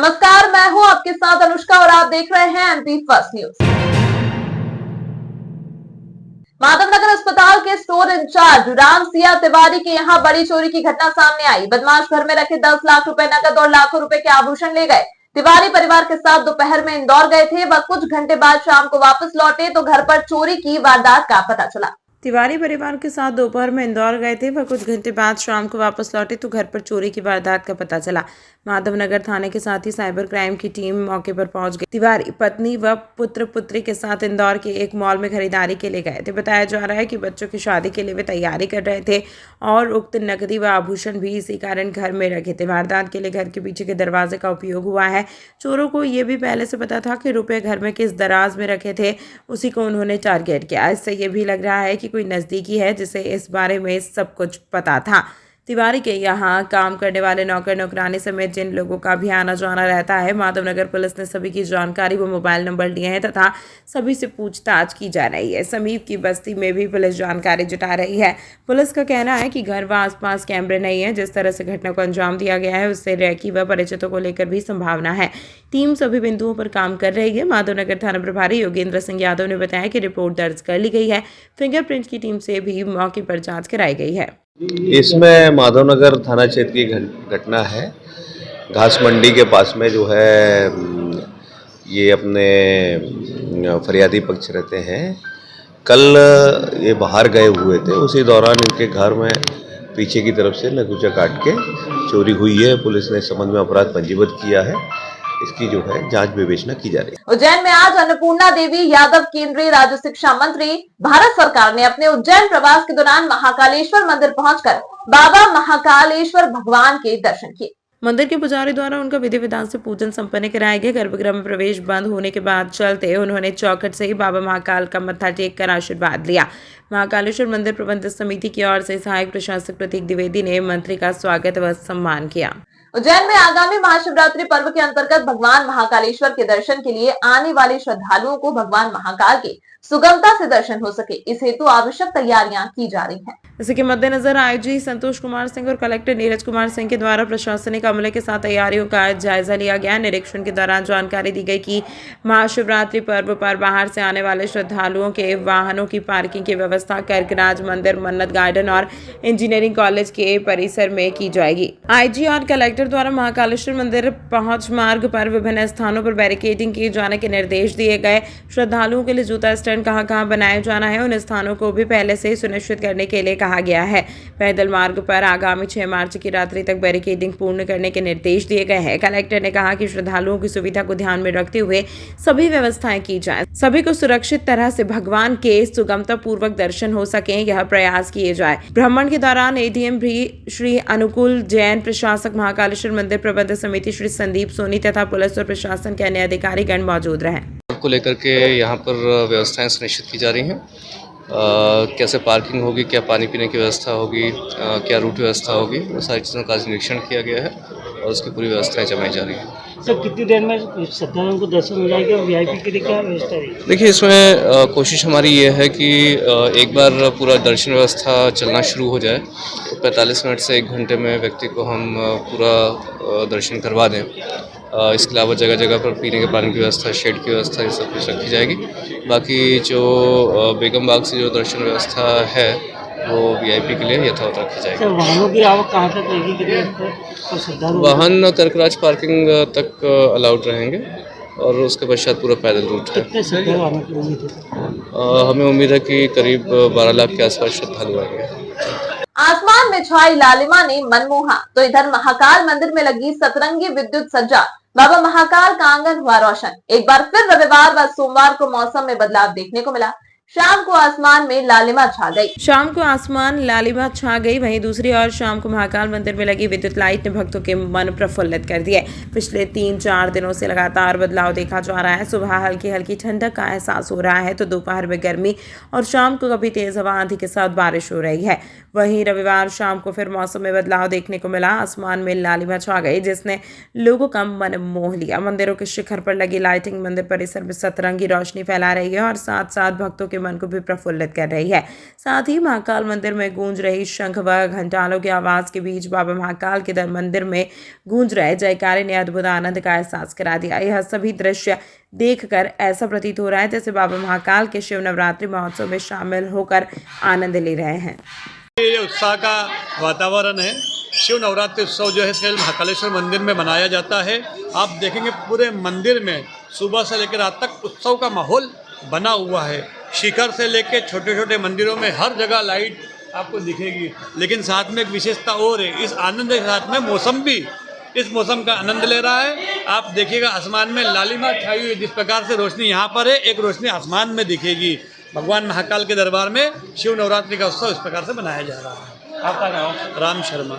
नमस्कार, मैं हूं आपके साथ अनुष्का और आप देख रहे हैं एमपी फर्स्ट न्यूज। माधवनगर अस्पताल के स्टोर इंचार्ज राम सिया तिवारी के यहां बड़ी चोरी की घटना सामने आई। बदमाश घर में रखे 10 लाख रुपए नकद और लाखों रुपए के आभूषण ले गए। तिवारी परिवार के साथ दोपहर में इंदौर गए थे। वह कुछ घंटे बाद शाम को वापस लौटे तो घर पर चोरी की वारदात का पता चला। तिवारी परिवार के साथ दोपहर में इंदौर गए थे। वह कुछ घंटे बाद शाम को वापस लौटे तो घर पर चोरी की वारदात का पता चला। माधवनगर थाने के साथ ही साइबर क्राइम की टीम मौके पर पहुंच गई। तिवारी पत्नी व पुत्र पुत्री के साथ इंदौर के एक मॉल में खरीदारी के लिए गए थे। बताया जा रहा है कि बच्चों की शादी के लिए वे तैयारी कर रहे थे और उक्त नकदी व आभूषण भी इसी कारण घर में रखे थे। वारदात के लिए घर के पीछे के दरवाजे का उपयोग हुआ है। चोरों को ये भी पहले से पता था कि रुपए घर में किस दराज में रखे थे, उसी को उन्होंने टारगेट किया। इससे ये भी लग रहा है कि कोई नजदीकी है जिसे इस बारे में सब कुछ पता था। तिवारी के यहाँ काम करने वाले नौकर नौकरानी समेत जिन लोगों का भी आना जाना रहता है, माधवनगर पुलिस ने सभी की जानकारी व मोबाइल नंबर लिए हैं तथा सभी से पूछताछ की जा रही है। समीप की बस्ती में भी पुलिस जानकारी जुटा रही है। पुलिस का कहना है कि घर व आसपास कैमरे नहीं है। जिस तरह से घटना को अंजाम दिया गया है उससे रैकी व परिचितों को लेकर भी संभावना है। टीम सभी बिंदुओं पर काम कर रही है। माधवनगर थाना प्रभारी योगेंद्र सिंह यादव ने बताया कि रिपोर्ट दर्ज कर ली गई है। फिंगरप्रिंट की टीम से भी मौके पर जाँच कराई गई है। इसमें माधवनगर थाना क्षेत्र की घटना है। घास मंडी के पास में जो है ये अपने फरियादी पक्ष रहते हैं। कल ये बाहर गए हुए थे, उसी दौरान इनके घर में पीछे की तरफ से नकुचा काट के चोरी हुई है। पुलिस ने इस संबंध में अपराध पंजीबद्ध किया है। इसकी जो है जांच विवेचना की जा रही है। उज्जैन में आज अन्नपूर्णा देवी यादव केंद्रीय राज्य शिक्षा मंत्री भारत सरकार ने अपने उज्जैन प्रवास के दौरान महाकालेश्वर मंदिर पहुंचकर बाबा महाकालेश्वर भगवान के दर्शन किए। मंदिर के पुजारी द्वारा उनका विधि विधान से पूजन संपन्न कराया गया। गर्भगृह में प्रवेश बंद होने के बाद चलते उन्होंने चौखट से ही बाबा महाकाल का मत्था टेक कर आशीर्वाद लिया। महाकालेश्वर मंदिर प्रबंधक समिति की ओर से सहायक प्रशासक प्रतीक द्विवेदी ने मंत्री का स्वागत व सम्मान किया। उज्जैन में आगामी महाशिवरात्रि पर्व के अंतर्गत भगवान महाकालेश्वर के दर्शन के लिए आने वाले श्रद्धालुओं को भगवान महाकाल के सुगमता से दर्शन हो सके, इस हेतु आवश्यक तैयारियां की जा रही हैं। इसी के मद्देनजर आईजी संतोष कुमार सिंह और कलेक्टर नीरज कुमार सिंह के द्वारा प्रशासनिक अमले के साथ तैयारियों का जायजा लिया गया। निरीक्षण के दौरान जानकारी दी गई कि महाशिवरात्रि पर्व पर बाहर से आने वाले श्रद्धालुओं के वाहनों की पार्किंग की व्यवस्था कर्कराज मंदिर, मन्नत गार्डन और इंजीनियरिंग कॉलेज के परिसर में की जाएगी। आईजी और कलेक्टर द्वारा महाकालेश्वर मंदिर पहुंच मार्ग पर विभिन्न स्थानों पर बैरिकेडिंग किए जाने के निर्देश दिए गए। श्रद्धालुओं के लिए जूता स्टैंड कहां बनाया जाना है, उन स्थानों को भी पहले से सुनिश्चित करने के लिए कहा गया है। पैदल मार्ग पर आगामी 6 मार्च की रात्रि तक बैरिकेडिंग पूर्ण करने के निर्देश दिए गए हैं। कलेक्टर ने कहा कि श्रद्धालुओं की सुविधा को ध्यान में रखते हुए सभी व्यवस्थाएं की जाए, सभी को सुरक्षित तरह से भगवान के सुगमता पूर्वक दर्शन हो सके, यह प्रयास किए जाए। भ्रमण के दौरान एडीएम भी श्री अनुकूल जैन, प्रशासक महाकालेश्वर मंदिर प्रबंधक समिति श्री संदीप सोनी तथा पुलिस और प्रशासन के अन्य अधिकारीगण मौजूद रहे। को लेकर के यहाँ पर व्यवस्थाएं सुनिश्चित की जा रही हैं। कैसे पार्किंग होगी, क्या पानी पीने की व्यवस्था होगी, क्या रूट व्यवस्था होगी, वो सारी चीज़ों का निरीक्षण किया गया है और उसकी पूरी व्यवस्थाएं जमाई जा रही हैं। सर, कितनी देर में श्रद्धालुओं को दर्शन हो जाएगा और वीआईपी के लिए क्या व्यवस्था है? देखिए, इसमें कोशिश हमारी ये है कि एक बार पूरा दर्शन व्यवस्था चलना शुरू हो जाए तो 45 मिनट से 1 घंटे में व्यक्ति को हम पूरा दर्शन करवा दें। इसके अलावा जगह जगह पर पीने के पानी की व्यवस्था, शेड की व्यवस्था, ये सब कुछ रखी जाएगी। बाकी जो बेगम बाग से जो दर्शन व्यवस्था है वो वीआईपी के लिए यथावत रखी जाएगी। सर, वाहनों की आवक कहाँ तक रहेगी, कितने वाहन कर्कराज पार्किंग तक अलाउड रहेंगे और उसके पश्चात पूरा पैदल रूट है। कितने श्रद्धालु आने की उम्मीद है? हमें उम्मीद है कि करीब 12 लाख के आसपास श्रद्धालु आएंगे। आसमान में छाई लालिमा ने मन मोहा, तो इधर महाकाल मंदिर में लगी सतरंगी विद्युत सज्जा बाबा महाकाल का आंगन हुआ रोशन। एक बार फिर रविवार व सोमवार को मौसम में बदलाव देखने को मिला। शाम को आसमान में लालिमा छा गई। शाम को आसमान लालिमा छा गई। वहीं दूसरी ओर शाम को महाकाल मंदिर में लगी विद्युत लाइट ने भक्तों के मन प्रफुल्लित कर दिए। पिछले 3-4 दिनों से लगातार बदलाव देखा जा रहा है। सुबह हल्की हल्की ठंडक का एहसास हो रहा है तो दोपहर में गर्मी और शाम को कभी तेज हवा आंधी के साथ बारिश हो रही है। वहीं रविवार शाम को फिर मौसम में बदलाव देखने को मिला। आसमान में लालिमा छा गई जिसने लोगों का मन मोह लिया। मंदिरों के शिखर पर लगी लाइटिंग मंदिर परिसर में सतरंगी रोशनी फैला रही है और साथ साथ भक्तों के मन को भी प्रफुल्लित कर रही है। साथ ही महाकाल मंदिर में गूंज रही शंख व घंटालों की आवाज के बीच बाबा महाकाल के मंदिर में गूंज रहे जयकारे ने अद्भुत आनंद का एहसास करा दिया। यह सभी दृश्य देखकर ऐसा प्रतीत हो रहा है जैसे बाबा महाकाल के शिव नवरात्रि महोत्सव में शामिल होकर आनंद ले रहे हैं। ये उत्साह का वातावरण है। शिव नवरात्रि उत्सव जो है श्री महाकालेश्वर मंदिर में मनाया जाता है। आप देखेंगे पूरे मंदिर में सुबह से लेकर रात तक उत्सव का माहौल बना हुआ है। शिखर से लेकर छोटे छोटे मंदिरों में हर जगह लाइट आपको दिखेगी। लेकिन साथ में एक विशेषता और है, इस आनंद के साथ में मौसम भी इस मौसम का आनंद ले रहा है। आप देखिएगा आसमान में लालिमा छाई हुई, जिस प्रकार से रोशनी यहाँ पर है एक रोशनी आसमान में दिखेगी। भगवान महाकाल के दरबार में शिव नवरात्रि का उत्सव इस प्रकार से मनाया जा रहा है। आपका नाम? राम शर्मा।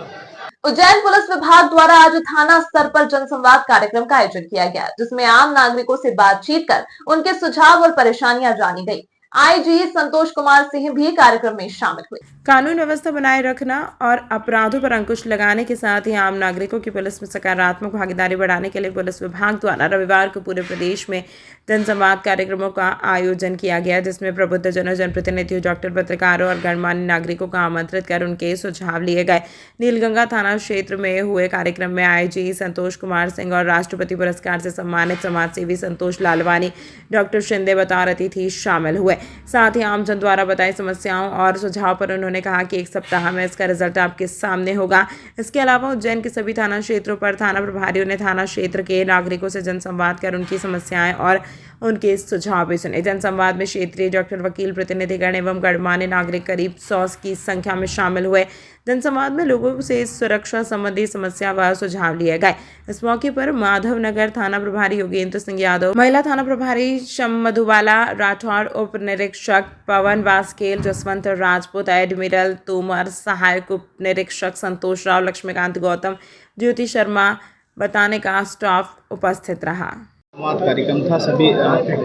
उज्जैन पुलिस विभाग द्वारा आज थाना स्तर पर जनसंवाद कार्यक्रम का आयोजन किया गया, जिसमें आम नागरिकों से बातचीत कर उनके सुझाव और परेशानियां जानी गई। आईजी संतोष कुमार सिंह भी कार्यक्रम में शामिल हुए। कानून व्यवस्था बनाए रखना और अपराधों पर अंकुश लगाने के साथ ही आम नागरिकों की पुलिस में सकारात्मक भागीदारी बढ़ाने के लिए पुलिस विभाग द्वारा रविवार को पूरे प्रदेश में जनसंवाद कार्यक्रमों का आयोजन किया गया, जिसमें प्रबुद्धजनों, जनप्रतिनिधियों, डॉक्टर, पत्रकारों और गणमान्य नागरिकों को आमंत्रित कर उनके सुझाव लिए गए। नीलगंगा थाना क्षेत्र में हुए कार्यक्रम में आईजी संतोष कुमार सिंह और राष्ट्रपति पुरस्कार से सम्मानित समाजसेवी संतोष लालवानी, डॉक्टर शिंदे बतौर अतिथि शामिल हुए। साथ ही आमजन द्वारा बताई समस्याओं और सुझाव पर उन्होंने कहा कि 1 सप्ताह में इसका रिजल्ट आपके सामने होगा। इसके अलावा उज्जैन के सभी थाना क्षेत्रों पर थाना प्रभारियों ने थाना क्षेत्र के नागरिकों से जनसंवाद कर उनकी समस्याएं और उनके सुझाव भी सुने। जनसंवाद में क्षेत्रीय डॉक्टर, वकील, प्रतिनिधिगण एवं गणमान्य नागरिक करीब 100 की संख्या में शामिल हुए। जनसंवाद में लोगों से सुरक्षा संबंधी समस्या व सुझाव लिए गए। इस मौके पर माधवनगर थाना प्रभारी योगेंद्र सिंह यादव, महिला थाना प्रभारी शम मधुबाला राठौड़, उप निरीक्षक पवन वास्केल, जसवंत राजपूत, एडमिरल तोमर, सहायक उप निरीक्षक संतोष राव, लक्ष्मीकांत गौतम, ज्योति शर्मा बताने का स्टाफ उपस्थित रहा। संवाद कार्यक्रम था। सभी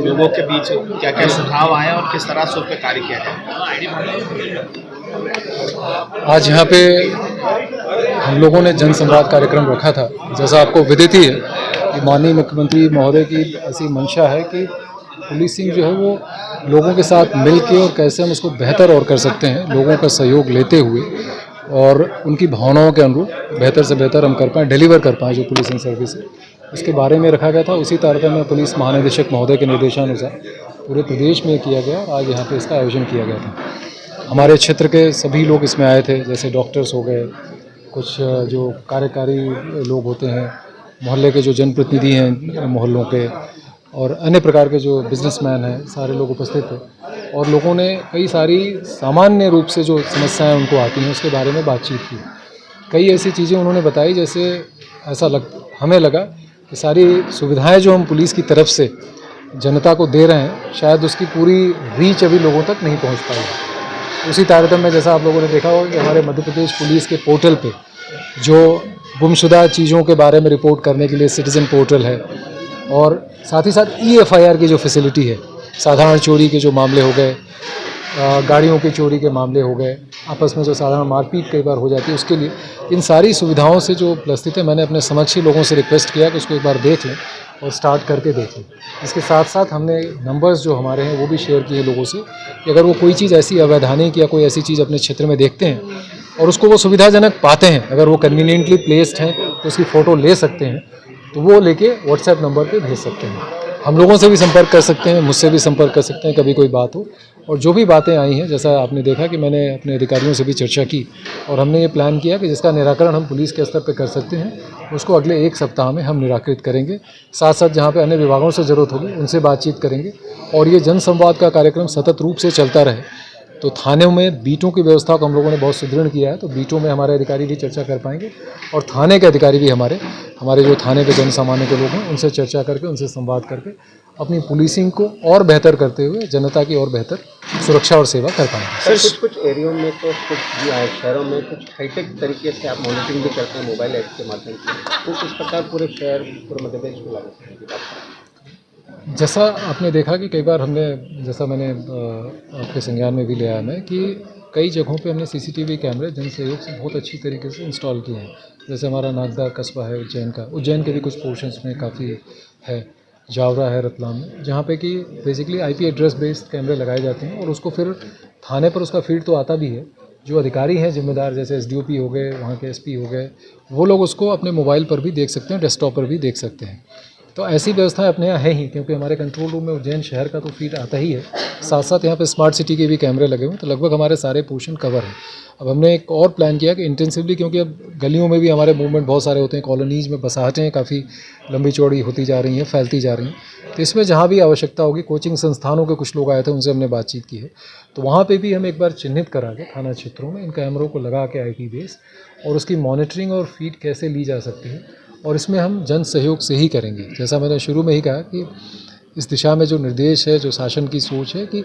लोगों के बीच क्या क्या सुझाव आए और किस तरह से उस पर कार्य किया जाए। आज यहाँ पे हम लोगों ने जनसंवाद कार्यक्रम रखा था। जैसा आपको विदित ही है कि माननीय मुख्यमंत्री महोदय की ऐसी मंशा है कि पुलिसिंग जो है वो लोगों के साथ मिल के और कैसे हम उसको बेहतर और कर सकते हैं, लोगों का सहयोग लेते हुए और उनकी भावनाओं के अनुरूप बेहतर से बेहतर हम कर पाएँ, डिलीवर कर पाएँ जो पुलिसिंग सर्विस है, उसके बारे में रखा गया था। उसी तारतम्य में पुलिस महानिदेशक महोदय के निर्देशानुसार पूरे प्रदेश में किया गया और आज यहाँ पे इसका आयोजन किया गया था। हमारे क्षेत्र के सभी लोग इसमें आए थे, जैसे डॉक्टर्स हो गए, कुछ जो कार्यकारी लोग होते हैं, मोहल्ले के जो जनप्रतिनिधि हैं मोहल्लों के, और अन्य प्रकार के जो बिजनेसमैन हैं, सारे लोग उपस्थित थे। और लोगों ने कई सारी सामान्य रूप से जो समस्याएं उनको आती हैं उसके बारे में बातचीत की। कई ऐसी चीज़ें उन्होंने बताई जैसे हमें लगा कि सारी सुविधाएं जो हम पुलिस की तरफ से जनता को दे रहे हैं शायद उसकी पूरी रीच अभी लोगों तक नहीं पहुंच पाई है। उसी तारतम्य में जैसा आप लोगों ने देखा होगा कि हमारे मध्य प्रदेश पुलिस के पोर्टल पे जो गुमशुदा चीज़ों के बारे में रिपोर्ट करने के लिए सिटीजन पोर्टल है, और साथ ही साथ EFIR की जो फैसिलिटी है, साधारण चोरी के जो मामले हो गए, गाड़ियों की चोरी के मामले हो गए, आपस में जो साधारण मारपीट कई बार हो जाती है, उसके लिए इन सारी सुविधाओं से जो उपस्थित है, मैंने अपने समक्षी लोगों से रिक्वेस्ट किया कि उसको एक बार देख लें और स्टार्ट करके देखें। इसके साथ साथ हमने नंबर्स जो हमारे हैं वो भी शेयर किए लोगों से कि अगर वो कोई चीज़ ऐसी अवैधानिक या कोई ऐसी चीज़ अपने क्षेत्र में देखते हैं और उसको वो सुविधाजनक पाते हैं, अगर वो कन्वीनियंटली प्लेस्ड हैं तो उसकी फ़ोटो ले सकते हैं, तो वो लेके व्हाट्सएप नंबर पे भेज सकते हैं। हम लोगों से भी संपर्क कर सकते हैं, मुझसे भी संपर्क कर सकते हैं कभी कोई बात हो। और जो भी बातें आई हैं, जैसा आपने देखा कि मैंने अपने अधिकारियों से भी चर्चा की और हमने ये प्लान किया कि जिसका निराकरण हम पुलिस के स्तर पर कर सकते हैं उसको अगले 1 सप्ताह में हम निराकृत करेंगे। साथ साथ जहाँ पे अन्य विभागों से ज़रूरत होगी उनसे बातचीत करेंगे और ये जनसंवाद का कार्यक्रम सतत रूप से चलता रहे। तो थानों में बीटों की व्यवस्था को हम लोगों ने बहुत सुदृढ़ किया है, तो बीटों में हमारे अधिकारी भी चर्चा कर पाएंगे और थाने के अधिकारी भी हमारे जो थाने के जन सामान्य के लोग हैं उनसे चर्चा करके, उनसे संवाद करके अपनी पुलिसिंग को और बेहतर करते हुए जनता की और बेहतर सुरक्षा और सेवा कर पाएंगे। सर, कुछ एरियो में तो कुछ शहरों में कुछ हाईटेक तरीके से आप मॉनिटरिंग भी करते हैं मोबाइल ऐप के माध्यम से, तो किस प्रकार पूरे शहर, पूरे मध्य प्रदेश को लागू करने की बात करें? जैसा आपने देखा कि कई बार हमने, जैसा मैंने आपके संज्ञान में भी लिया है मैं, कि कई जगहों पे हमने CCTV कैमरे जन सहयोग से बहुत अच्छी तरीके से इंस्टॉल किए हैं। जैसे हमारा नागदा कस्बा है उज्जैन का, उज्जैन के भी कुछ पोर्शंस में काफ़ी है। जावरा है रतलाम में, जहाँ पे कि बेसिकली आईपी एड्रेस बेस्ड कैमरे लगाए जाते हैं और उसको फिर थाने पर उसका फीड तो आता भी है। जो अधिकारी हैं जिम्मेदार, जैसे एसडीओपी हो गए, वहाँ के एसपी हो गए, वो लोग उसको अपने मोबाइल पर भी देख सकते हैं, डेस्कटॉप पर भी देख सकते हैं। तो ऐसी व्यवस्थाएं अपने यहाँ है ही, क्योंकि हमारे कंट्रोल रूम में उज्जैन शहर का तो फीड आता ही है, साथ साथ यहाँ पे स्मार्ट सिटी के भी कैमरे लगे हुए हैं, तो लगभग हमारे सारे पोर्शन कवर हैं। अब हमने एक और प्लान किया कि इंटेंसिवली, क्योंकि अब गलियों में भी हमारे मूवमेंट बहुत सारे होते हैं, कॉलोनीज़ में बसाहटें काफ़ी लंबी चौड़ी होती जा रही हैं, फैलती जा रही हैं, तो इसमें जहाँ भी आवश्यकता होगी, कोचिंग संस्थानों के कुछ लोग आए थे, उनसे हमने बातचीत की है, तो वहाँ पे भी हम एक बार चिन्हित करा के थाना क्षेत्रों में इन कैमरों को लगा के आईपी बेस और उसकी मॉनिटरिंग और फीड कैसे ली जा सकती है, और इसमें हम जन सहयोग से ही करेंगे। जैसा मैंने शुरू में ही कहा कि इस दिशा में जो निर्देश है, जो शासन की सोच है कि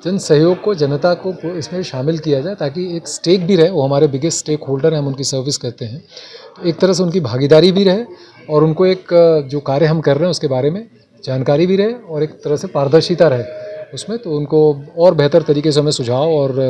जन सहयोग को, जनता को इसमें शामिल किया जाए, ताकि एक स्टेक भी रहे, वो हमारे बिगेस्ट स्टेक होल्डर हैं, हम उनकी सर्विस करते हैं, तो एक तरह से उनकी भागीदारी भी रहे और उनको एक जो कार्य हम कर रहे हैं उसके बारे में जानकारी भी रहे और एक तरह से पारदर्शिता रहे उसमें, तो उनको और बेहतर तरीके से हमें सुझाव और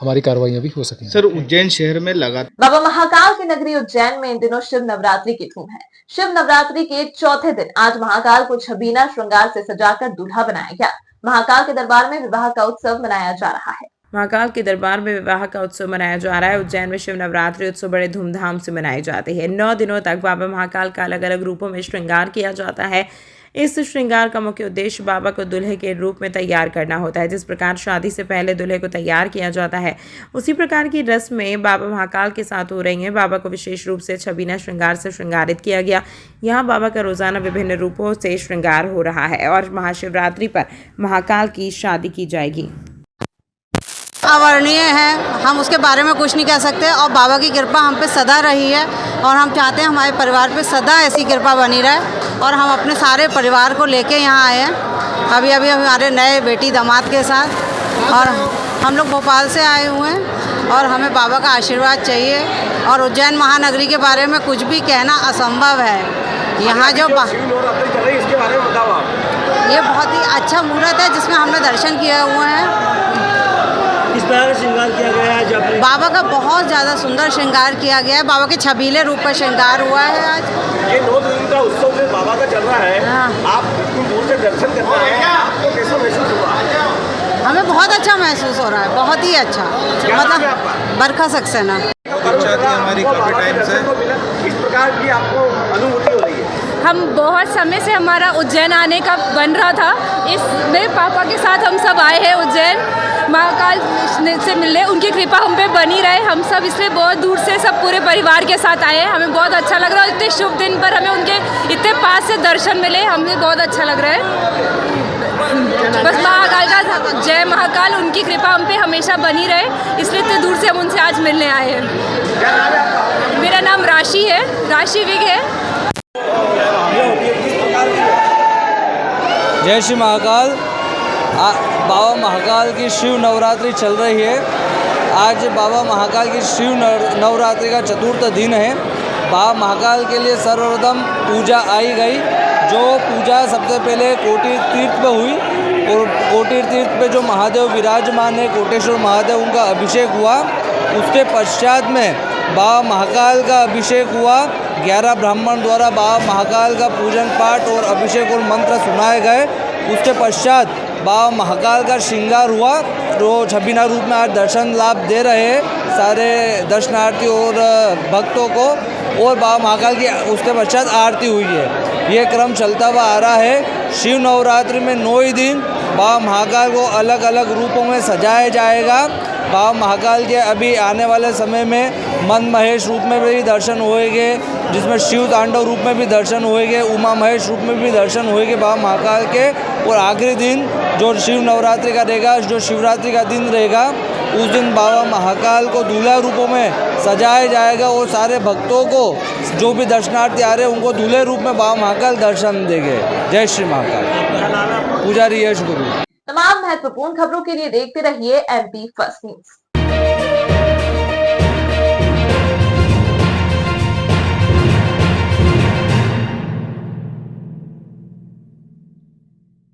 हमारी कार्रवाइयाँ भी हो सकें। सर, उज्जैन शहर में लगातार बाबा महाकाल की नगरी उज्जैन में इन दिनों शिव नवरात्रि की धूम है। शिव नवरात्रि के चौथे दिन आज महाकाल को छबीना श्रृंगार से सजाकर दूल्हा बनाया गया। महाकाल के दरबार में विवाह का उत्सव मनाया जा रहा है। महाकाल के दरबार में विवाह का उत्सव मनाया जा रहा है। उज्जैन में शिव नवरात्रि उत्सव बड़े धूमधाम से मनाए जाते हैं। 9 दिनों तक बाबा महाकाल का अलग अलग रूपों में श्रृंगार किया जाता है। इस श्रृंगार का मुख्य उद्देश्य बाबा को दूल्हे के रूप में तैयार करना होता है। जिस प्रकार शादी से पहले दूल्हे को तैयार किया जाता है, उसी प्रकार की रस्में बाबा महाकाल के साथ हो रही हैं। बाबा को विशेष रूप से छबीना श्रृंगार से श्रृंगारित किया गया। यहाँ बाबा का रोजाना विभिन्न रूपों से श्रृंगार हो रहा है और महाशिवरात्रि पर महाकाल की शादी की जाएगी। अवर्णीय है, हम उसके बारे में कुछ नहीं कह सकते और बाबा की कृपा हम पे सदा रही है और हम चाहते हैं हमारे परिवार पे सदा ऐसी कृपा बनी रहे और हम अपने सारे परिवार को लेके यहाँ आए हैं अभी हमारे नए बेटी दामाद के साथ और हम लोग भोपाल से आए हुए हैं और हमें बाबा का आशीर्वाद चाहिए और उज्जैन महानगरी के बारे में कुछ भी कहना असंभव है। यहाँ जो इसके बारे में बताओ आप। ये बहुत ही अच्छा मुहूर्त है जिसमें हमने दर्शन किए हुए हैं। किस तरह का श्रृंगार किया गया है जब बाबा का बहुत ज़्यादा सुंदर श्रृंगार किया गया है। बाबा के छबीले रूप पर श्रृंगार हुआ है। आज ये 9 दिन का उत्सव जो बाबा का चल रहा है, आप इतनी दूर से दर्शन कर रहे हैं, आपको कैसा महसूस हुआ? हमें बहुत अच्छा महसूस हो रहा है, बहुत ही अच्छा। मतलब बरखा सक्सेना हमारी काफी टाइम से इस प्रकार की आपको अनुभूति हो रही है। हम बहुत समय से हमारा उज्जैन आने का बन रहा था। इसमें पापा के साथ हम सब आए हैं उज्जैन महाकाल से मिलने। उनकी कृपा हम पे बनी रहे। हम सब इसलिए बहुत दूर से सब पूरे परिवार के साथ आए हैं। हमें बहुत अच्छा लग रहा है। इतने शुभ दिन पर हमें उनके इतने पास से दर्शन मिले, हमें बहुत अच्छा लग रहा है। बस महाकाल का जय महाकाल, उनकी कृपा हम पे हमेशा बनी रहे, इसलिए इतने दूर से हम उनसे आज मिलने आए हैं। मेरा नाम राशि है, राशि विग है। जय श्री महाकाल। बाबा महाकाल की शिव नवरात्रि चल रही है। आज बाबा महाकाल की शिव नवरात्रि का चतुर्थ दिन है। बाबा महाकाल के लिए सर्वप्रथम पूजा आई गई, जो पूजा सबसे पहले कोटी तीर्थ पे हुई और कोटी तीर्थ पे जो महादेव विराजमान है, कोटेश्वर महादेव, उनका अभिषेक हुआ। उसके पश्चात में बाबा महाकाल का अभिषेक हुआ। 11 ब्राह्मण द्वारा बाबा महाकाल का पूजन पाठ और अभिषेक और मंत्र सुनाए गए। उसके पश्चात बाबा महाकाल का श्रृंगार हुआ, जो छबीना रूप में आज दर्शन लाभ दे रहे हैं सारे दर्शनार्थी और भक्तों को। और बाबा महाकाल की उसके पश्चात आरती हुई है। ये क्रम चलता हुआ आ रहा है। शिव नवरात्रि में 9 ही दिन बाबा महाकाल को अलग अलग रूपों में सजाया जाएगा। बाबा महाकाल के अभी आने वाले समय में मन महेश रूप में भी दर्शन होएंगे, जिसमें शिव तांडव रूप में भी दर्शन होएंगे, उमा महेश रूप में भी दर्शन होएंगे बाबा महाकाल के। और आखिरी दिन जो शिव नवरात्रि का रहेगा, जो शिवरात्रि का दिन रहेगा, उस दिन बाबा महाकाल को दूल्हा रूपों में सजाया जाएगा और सारे भक्तों को, जो भी दर्शनार्थी आ रहे हैं, उनको दूल्हे रूप में बाबा महाकाल दर्शन देंगे। जय श्री महाकाल। पुजारी यश गुरु। तमाम महत्वपूर्ण खबरों के लिए देखते रहिए MP फर्स्ट न्यूज।